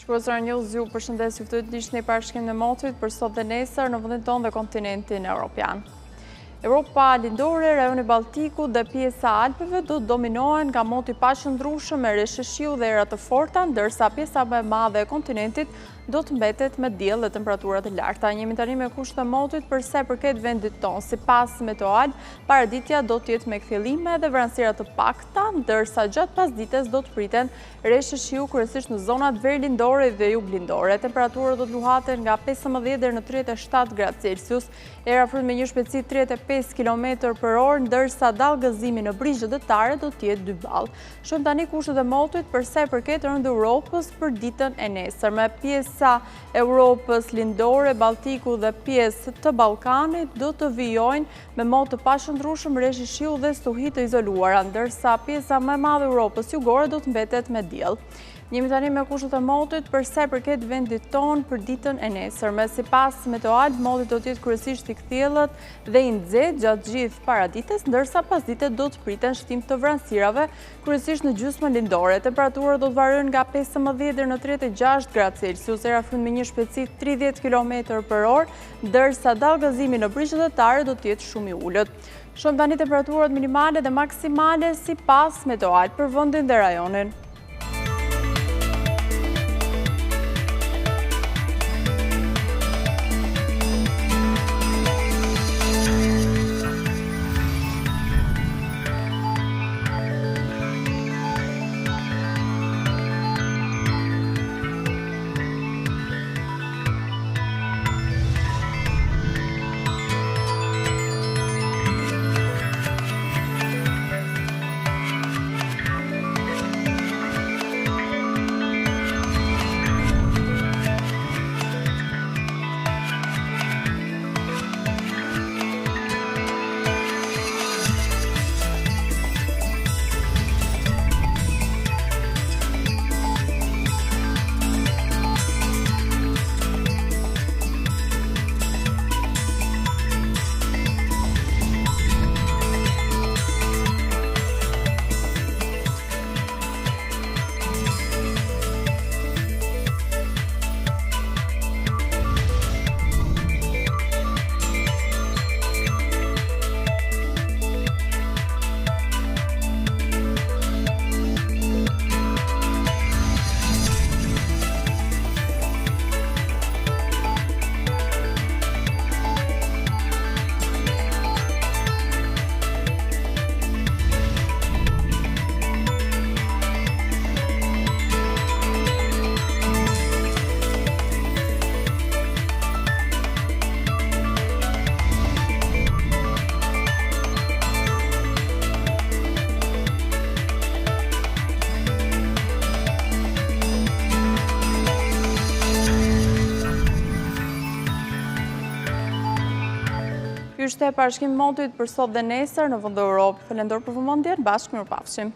Shkuesar News ju përshëndes, ju ftohet një parashkim në motit për sot dhe nesër në vendin tonë dhe kontinentin evropian. Europa lindore, rajoni Baltiku dhe pjesa Alpeve do të dominohen nga moti paqëndrueshëm me reshëshiu dhe era të forta, ndërsa pjesa më e madhe e kontinentit do të mbetet me diell dhe temperaturat e larta. Jemi tani me kushtet e motit për sa i përket vendit tonë. Sipas Meteoal, paraditja do të jetë me kthjellime dhe vranësira të pakta, ndërsa gjatë pasdites do të priten reshëshiu kryesisht në zonat verilindore dhe juglindore. Temperaturat do të luhaten nga 15 deri në 37 gradë Celsius. Era fryt me një shpejtësi 35 km/orë, ndërsa dallgëzimi në brigjet dëtare do të jetë 2 ball. Shohim tani kushtet e motit për sa i përket rënd Europës për ditën e nesër. Me pjesa Europës lindore, Baltiku dhe pjesë të Ballkanit do të vijojnë me mot të paqëndrueshëm, reshëshiu dhe stuhi të izoluara, ndërsa pjesa më e madhe e Europës jugore do të mbetet me diell. Jemi tani me kushtet e motit për sa i përket vendit tonë për ditën e nesër. Sipas Meteoal, moti do të jetë kryesisht i kthjellët dhe i nxehtë gjatë gjithë paradites, ndërsa pasditet do të priten shtim të vranësirave, kryesisht në gjysmën lindore. Temperaturat do të variojnë nga 15 deri në 36 gradë Celsius, era fryt me një shpejtësi 30 km/orë, ndërsa dallgëzimi në brigjet dëtare do të jetë shumë i ulët. Shohim tani temperaturat minimale dhe maksimale sipas Meteoal për vendin dhe rajonin. Ky ishte parashkimi i motit për sot dhe nesër në vend Europë. Falenderoj për vëmendjen, bashkë mirupafshim.